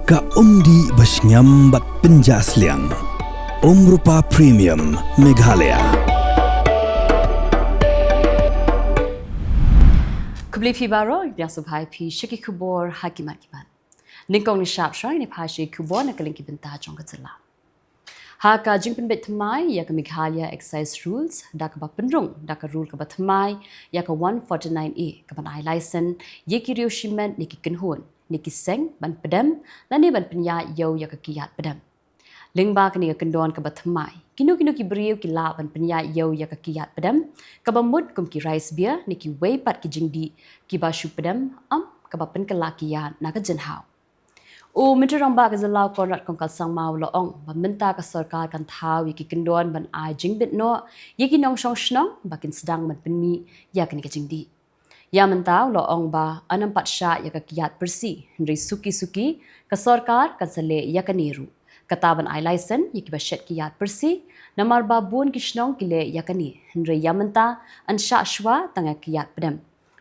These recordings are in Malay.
Ka umdi basnyam bat penjasliang. Rupa Premium Meghalaya. Kubli pi baro biasa bhai pi shiki Khubor hakimat kiman. Ningkong ni sharp shine ni pashi Khubor na Kylleng ki benta jong ka Jylla. Ha ka jingpen bet thamai ya ka Meghalaya excise rules da ka ba penrung da ka rule ka ba thamai ya ka 149A ka ban ai license ye ki rio shipment ni ki kenhun ni ki seng ban pedam la ni ban penya yo ya ka kiyat pedam. Lingba ka ni ka kendon ka ba thamai kinu ki beriu ki la ban penya yo ya ka kiyat pedam ka ba mud kum ki rice beer ni ki wei pat ki jingdi ki ba shu pedam ka ba pen ka la kiyan na ka jenhau. O Menteri Ramba ka Jylla konrat kong kalsang mau loong meminta ke sarkar kan tahu ki kendon ban ai jingbit no ye ki nong shong shnong bakin sedang ban penmi ya kan ka jingdi. Ya mentau loong ba anam pat sya ya ka kiyat bersih ndri suki ke sarkar kan sele ya ka niru. Kata ban ai license ye ki ba shet kiyat bersih namar ba bun ki shnong ki le ya ka ni ndri ya menta an sya shwa tanga kiyat pedam.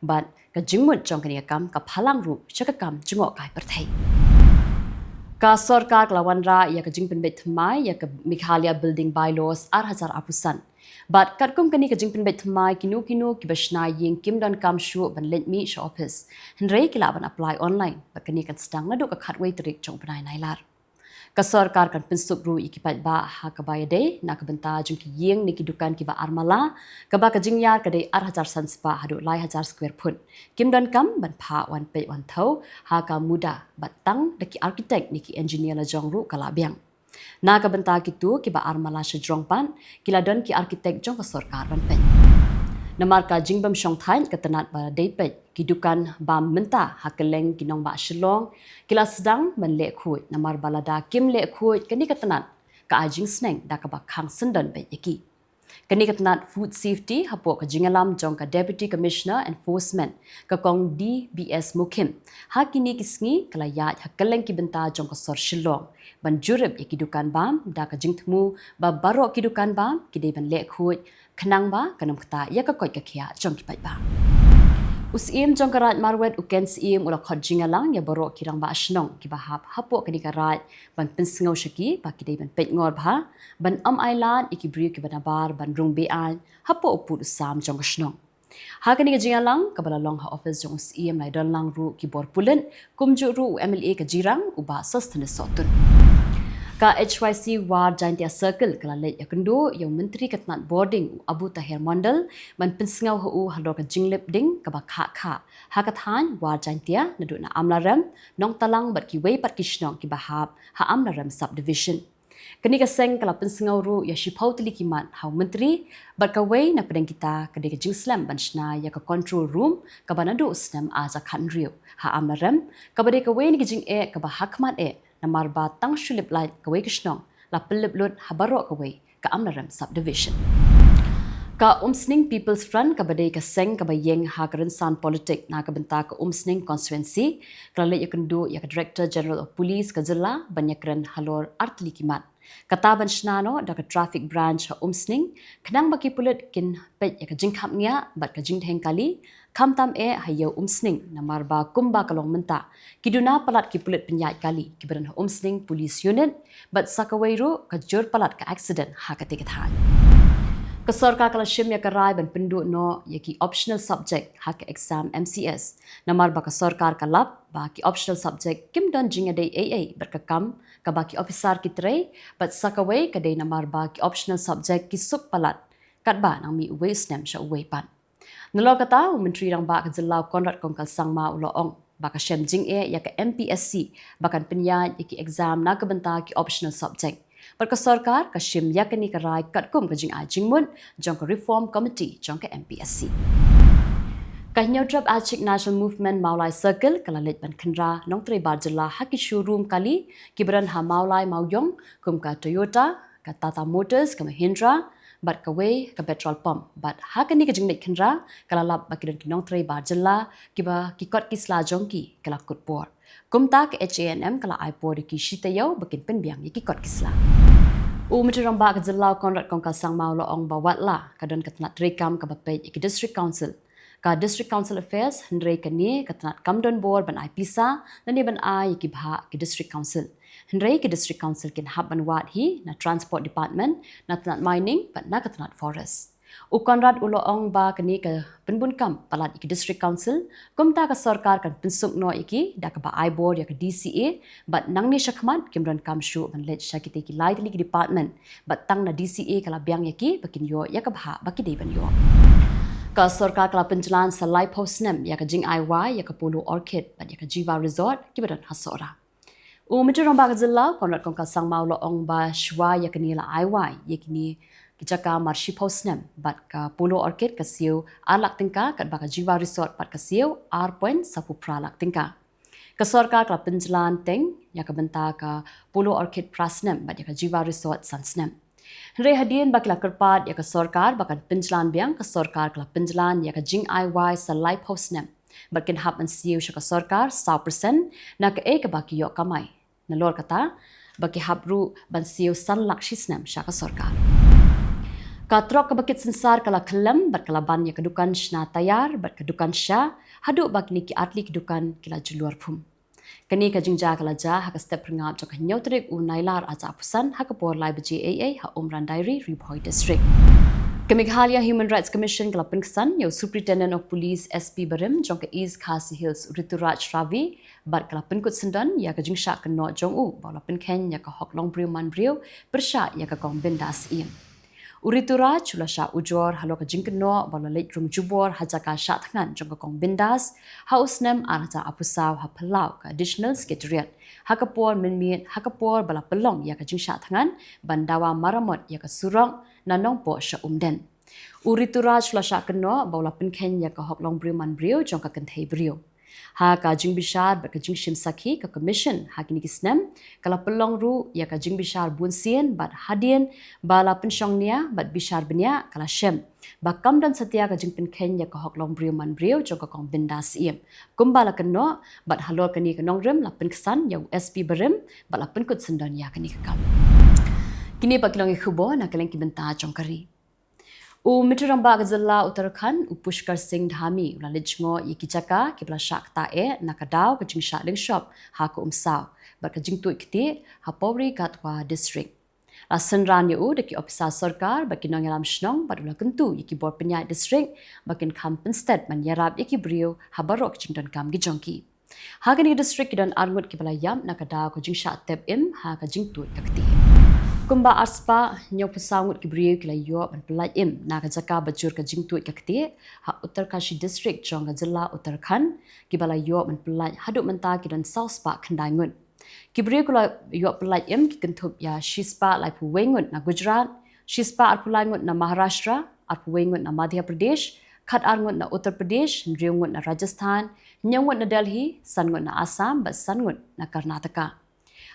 Ban ka jingmut jong kan kam ka phalang ru chakakam jungok kai Pyrthei. Ka sarkar kelawan ra ya ka jingpen bet thamai ya ka Meghalaya building bylaws 8,000%. But katkum kani ka jingpen bet thamai kinu ki bashna ying kim don kam shu ban let me sha office. Henry kila ban apply online but kani kan sedang nadu ka khatway Tarik jong panai Nailar. Ka sarkar kan pensuk ru ikipat ba ha ka bayade na ka benta jung ki ying ni ki dukan ki ba armala ka ba ka jingyar ka dei 8,000 spa hadu 1,000 square foot. Kim don kam ban pha wan pe wan thau ha ka muda batang de ki architect ni ki engineer la jong ru kala biang. Na ka benta ki tu ki ba armala she jong pan kila don ki architect jong ka sarkar ban pen. Namar ka jingbam shong thain ka tanat ba dei pe ki dukan ba menta ha Kylleng ki nong ba shilong kila sedang ban le khoi namar balada kim le khoi kani ka tanat ka ajing sneng da ka ba khang sendan pe yaki. Kani ka tanat food safety hapo ka jingalam jong ka deputy commissioner enforcement ka kong DBS Mukim ha kini kisngi kala ya ha Kylleng ki benta jong ka sor shilong ban jurib yaki dukan bam da ka jingthmu ba barok ki dukan bam ki dei ban le khoi khnang ba kanam khata ya ka koi ka khia jong ki pai ba. Usim jong karat marwet uken sim ula khot jingalang ya borok kirang ba ashnong ki ba hap hapo kani karat ban pinsngau shaki ba ki dei ban pet ngor bha ban island iki briu ki banabar ban rung be an hapo uput usam jong ashnong. Ha kani ka jingalang ka bala long ha office jong sim lai don lang ru ki bor pulen kumju ru MLA ka jirang uba sastane sotun. Ka HYC Ward Jaintia Circle kala let ya kendo yang menteri katnat boarding Abu Tahir Mondal man pinsngau hu halor ka jinglip ding ka ba kha hakathan Ward Jaintia nadu na amlaram nong talang bat ki wei pat kishnong ki bahab ha amlaram subdivision. Kani ka seng kala pinsngau ru ya shipau tili kiman ha menteri bat ka wei na pedang kita ka de jingslam banshna ya ka control room ka banadu snam aza khan rio ha amlaram ka ba de ka wei ni jing e ka ba hakmat e namar ba tang shulip light kawai kishnong la pelip lut habaro kawai ka amlaram subdivision. Ka umsning People's Front ka badai ka seng ka bayeng ha karensan politik na ka benta ka umsning constituency ka le yakundu ya ka Director General of Police ka Jylla banyakren halor artli kimat. Kata ban shnano da ka traffic branch ha umsning khnang baki pulit kin pet ya ka jingkhap ngya bat ka jingtheng kali kamtam e hayo umsning namar ba kumba kalong menta kiduna palat ki pulit penyat kali kibaran ha umsning police unit bat sakawairu ka jur palat ka accident ha ka tikathan. Ka sarkar kala shim ya karai ban pindu no yaki optional subject ha ka exam MCS namar ba ka sarkar ka lap ba ki optional subject kim don jinga day AA bat ka kam ka ba ki officer ki trei bat sakawai ka day namar ba ki optional subject ki suk palat kat ba nang mi uwe snem sha uwe pan. Nalo kata Menteri Ramba ka Jylla konrat kong kalsang ma uloong baka shem jing e ya ka MPSC bakan penyat yaki exam na ka benta ki optional subject. Perka sarkar ka shim yakani ka rai katkum ka jing ajing mun jong ka reform committee jong ka MPSC. Ka hinyodrap achik national movement maulai circle kala let ban khenra nong tre bar Jylla haki showroom kali kibran ha maulai mauyong kum ka Toyota ka Tata Motors ka Mahindra bat ka wei ka petrol pump bat hakani ka jingnek khenra kala lap bakidan ki nong tre bar Jylla kiba ki kot ki sla jongki kala Khubor. Kumta ka HANM kala iPod ki shitayaw bakin penbiang ki kot kisla. Menteri Ramba ka Jylla konrat kong kalsang mau loong bawat la kadon katnat rekam ka bapay ki district council Ka District Council Affairs Henry kani katanat Kamdon Board ban Pisa nani ban ai ki bha ki District Council. Henry ki District Council kin hab ban wat hi na Transport Department na tanat mining ban na katanat forest. Ukonrad uloong ba kani ka penbun kam palat iki District Council kumta ka sarkar kan pensuk no iki da ka ba I board ya ka DCA but nang ni syakmat kimran kam shu ban let syakite ki lai ki department but tang na DCA kala biang yaki bakin yo ya ka bha baki dei ban yo. Ka sarkar kala penjalan sa live post nem ya ka jing IY ya ka Polo Orchid ban ya ka Jiva Resort ki badan hasora. Mitterrand ba ka Jylla konrad kong ka sang mau loong ba shwa ya ka nila IY ya kini Kijaka marshi postnem bat ka Polo Orchid ka siu alak tingka kat baka Jiva Resort pat ka siu point sapu pralak tingka. Ka sarkar ka penjalan teng ya ka benta ka Polo Orchid prasnem bat ya ka Jiva Resort sansnem. Henry hadin bakla kerpat ya ka sarkar bakan penjalan biang ka sarkar ka penjalan ya ka jing IY sa lai postnem bat kin hap an siu sya ka sarkar 100% na ka ka baki yo kamai. Nalor kata baki habru ban siu sanlak shisnem sya ka sarkar. Katrok ke bakit sensar kala Kylleng bat kala ban ya kedukan shna tayar bat kedukan sya haduk bak niki atli kedukan kila juluar phum. Kani ka jingja kala ja ha ka step pringap jok Tarik Nailar aja apusan ha ka por lai baji AA ha Umran Diary Ribhoi District. Meghalaya Human Rights Commission kala pengsan yo Superintendent of Police SP Barim jong ka East Khasi Hills Rituraj Ravi bat kala penkut sendan ya ka jingsha ka no jong u bala penken ya ka hok long briu man briu persya ya ka kong bendas im. Uritura chula sha ujor halo ka jingkno bala late room jubor hajaka sha thangan jong kong bindas house nem arja apusaw ha phalau ka additional secretariat hakapor minmin hakapor bala pelong ya ka jingsha thangan bandawa maramot ya ka surong nanong po sha umden. Uritura chula sha kno bala penken ya ka hoklong briu man briu jong ka kenthei briu. Ha ka jing bishar ba ka jing shim sakhi ka commission ha kini kisnem kala pelong ru ya ka jing bishar bunsien bat hadien bala pensyong nia bat bishar benya kala shem ba kam dan setia ka jing penken ya ka hoklong briu man briu jong ka kong bindas iem kumbala keno bat halor kani ka nongrem la penkesan ya SP berem bala penkut sendon ya kani ka kam kini pakilong Khubor na Kylleng ki benta jong kari. Mitterrand ba ka Jylla Uttarakhand Pushkar Singh Dhami ula lijngo yikijaka kibla shak tae nakadaw ka jing sha ling shop ha ko umsaw ba ka jing tu ikti ha Powri Katwa district. La senran yu de ki opisa sarkar ba kinong yalam shnong ba ula kentu yiki bor penyai district ba kin kampen state man yarab yiki brio ha barok jing dan kam gi jongki. Ha ka ni district kidan arngut kibla yam nakadaw ka jing sha tep im ha ka jing tu kakti. Kumba arspa nyok pesangut ki brio kila yo ban pelai im na ka jaka bajur ka jingtu kakti ha Uttarkashi district jong ka Jylla Uttarakhand ki bala yo ban pelai haduk menta ki dan sauspa khandangut ki brio kila yo pelai im ki kentup ya shispa lai pu wengut na Gujarat shispa arpulangut na Maharashtra arpuwengut na Madhya Pradesh khat arngut na Uttar Pradesh riungut na Rajasthan nyangut na Delhi sangut na Assam ba sangut na Karnataka.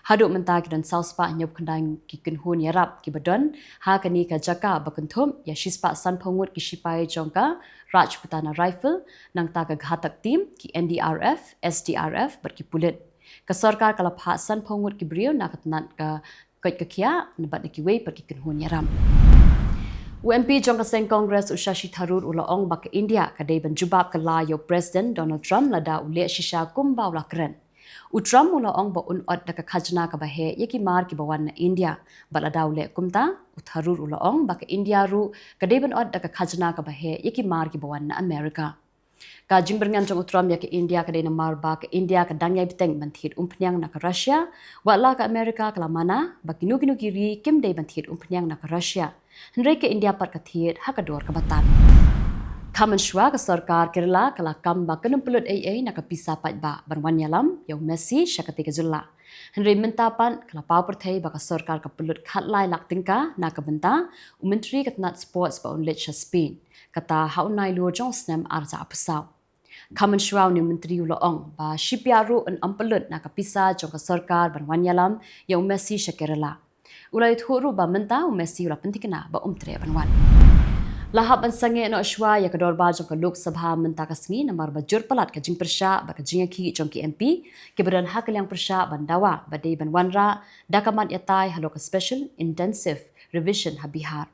Haduk mentaki dan sauspa nyop kendang ki kenhun yarap ki badon ha kani ka jaka bakenthum ya shispa san pongut ki shipai jongka Rajputana rifle nang ta ka ghatak team ki NDRF SDRF ber ki pulit ka sarkar kala pha san pongut ki brio na katnat ka koit ka khia nabat ki wei per ki kenhun yaram. UMP jongka seng Congress Ushashi Tharur ulaong bak India kadai ban jubab kala yo President Donald Trump lada ule shisha kumba ula keren. Utram mula ong ba unod na kakajna ka bahe yaki mar ki bawan na India bala daule kumta utharur ula ong baka India ru kadeben od na kakajna ka bahe yaki mar ki bawan na Amerika. Ka jingberngam jong utram yaki India kadai na mar ba ka India ka dangyay biteng banthit umpnyang na ka Russia wala ka Amerika kala mana ba kinu kiri kim day banthit umpnyang na ka Russia. Henry ka India pat ka thiet hakador ka batan. Kaman shwa ka sarkar Kerala kala kam ba kanum pulut AA na kapisa pat ba banwan yalam yaw Messi syakati ka Jylla. Henry mentapan kala pau Pyrthei ba ka sarkar ka pulut khatlai lak tingka na ka benta menteri katnat sports ba unlet sha Spain kata haunai lo jong snem arja apusaw. Kaman shwa ni menteri uloong ba shipyaru an ampulut na kapisa jong ka sarkar banwan yalam yaw Messi sya Kerala. Ulai thuru ba menta Messi ula pentikna ba umtre banwan. Lahap an sange no ashwa ya kador ba jong ka Lok Sabha menta kasngi namar bajur palat ka jing persya ba ka jing ki jong ki MP ke badan hak yang persya bandawa badai ban wanra dakamat yatai halo ka special intensive revision ha Bihar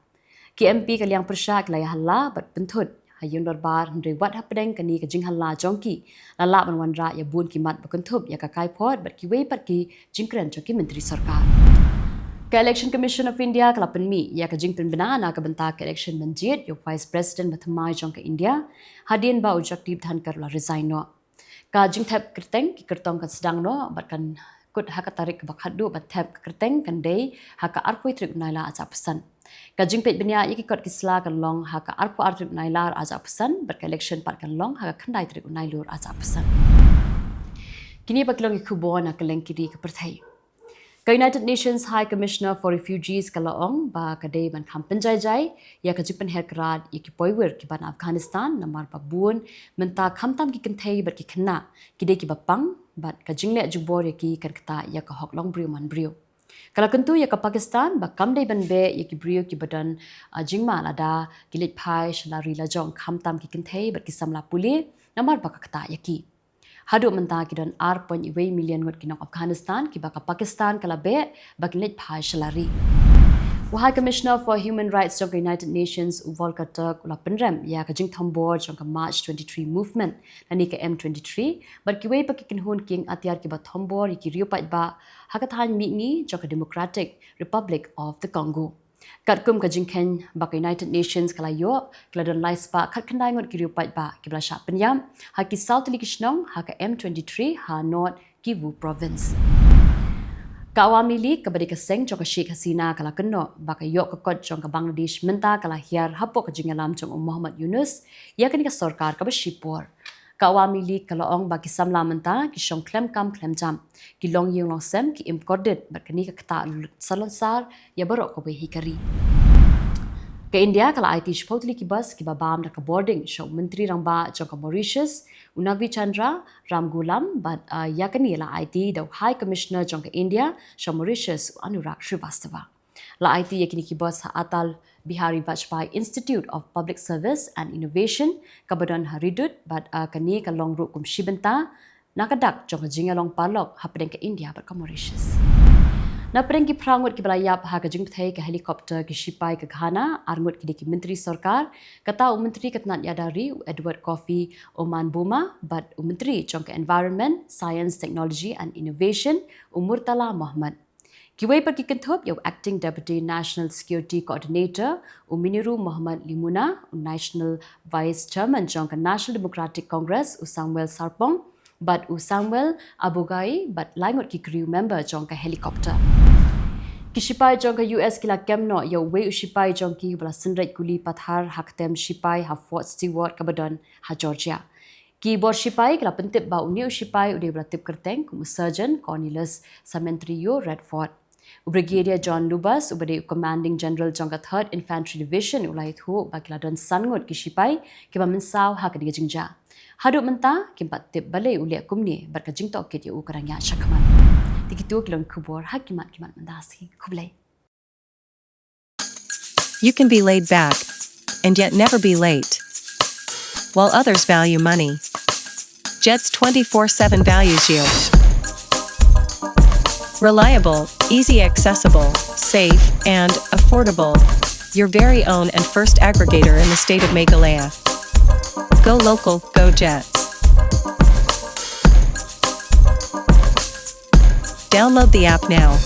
ki MP ka yang persya klaya halla bat benthut hayun barbar ndre wat hapdeng kani ka jing halla jongki lala ban wanra ya bun kimat bakuntup ya ka kai phot bat ki wei pat ki jingkran jongki menteri sarkar ka election commission of india kala penmi ya ka jingpin banana ka benta ka election manjit yo vice president bathamai jong ka india hadin ba objective dhan karla resign no ka jingthap kerteng ki kertong ka sedang no bat kan kut haka tarik bakhadu bat thap kerteng kan dei haka arpoi trip naila acha pesan ka jingpet benya iki kot kisla kan long haka arpo trip nailar acha pesan bat ka election pat kan long haka khandai trip nailur acha pesan kini baklong Khubor na Kylleng kiri ka Pyrthei ka United Nations High Commissioner for Refugees kalaong ba kadai ban khampen jai ya ka jipen herkrat ya ki poiwer ki ban Afghanistan namar babun menta khamtam ki kenthei bat ki khna ki de ki bapang bat ka jingle jubor ya ki kan kata ya ka hoklong brio man brio kala kentu ya ka Pakistan ba kam dei ban be ya ki brio ki badan jingma lada ki lit phai shalari la jong khamtam ki kenthei bat ki samla puli namar ba ka kata ya ki hadu menta ki don 8.2 million ngot kinong Afghanistan ki baka Pakistan kala be baklet phai shalari High Commissioner for Human Rights of the United Nations Volker Turk ula penrem ya ka jing thambor jong ka March 23 movement nani ka M23 bar ki wei pakikin hun king atiar ki ba thambor ki rio pat ba hakathan mi ni jong ka Democratic Republic of the Congo katkum ka jingkhen ba ka United Nations kala yo kala don lai spa khat khandai ngot ki rio pat ba ki bla sha penyam ha ki South Likishnong ha ka M23 ha North Kivu province Kawami League kabadi ka seng jong ka Sheikh Hasina kala kenno baka yok ka kot jong ka Bangladesh menta kala hiar hapo ka jingalam jong Muhammad Yunus ya kani ka sarkar ka bashipor Kawami League kala ong baki samla menta ki shong klem kam klem jam ki long yung long sem ki imcorded bakani ka kata salonsar ya barok ko be hikari Ke India kala IT shpotli ki bus ki babam da ka boarding show menteri rangba jong ka Mauritius Unavi Chandra Ramgulam but yakani la IT the High Commissioner jong ka India show Mauritius Anurag Srivastava la IT yakini ki bus atal Bihari Vajpayee Institute of Public Service and Innovation kabadan haridut but kani ka long route kum shibenta nakadak jong ka jingalong palok hapdeng ka India but ka Mauritius Na perengki prangut ki belayap ha ka jingthei ka helikopter ki shipai ka Ghana arngut ki diki menteri sarkar kata menteri katnat yadari Edward Coffee Oman Buma but menteri jong ka Environment Science Technology and Innovation Murtala Muhammad Kiwei per ki kenthop yo acting deputy national security coordinator Miniru Muhammad Limuna national vice chairman jong ka National Democratic Congress Samuel Sarpong but Samuel Abugai but langot ki crew member jong ka helicopter Kishipai jong ka US kila kemno yo we ushipai jong ki bala sinrai kuli pathar haktem shipai ha Fort Stewart kabadon ha Georgia ki bor shipai kila pentip ba uni ushipai ude bala tip kerteng kum surgeon Cornelius Samentrio Redford Brigadier John Lubas ubade commanding general jong ka 3rd Infantry Division ulai thu ba kila don sangot kishipai ki ba mensaw ha ka jingja Hadu menta kimpat tip balai uliak kumni barka jingto kit yu ukaranya shakman. Tikitu kilong Khubor hakimat kimat mandasi kublai. You can be laid back and yet never be late. While others value money, Jets 24/7 values you. Reliable, easy accessible, safe, and affordable. Your very own and first aggregator in the state of Meghalaya. Go local, go Jets. Download the app now.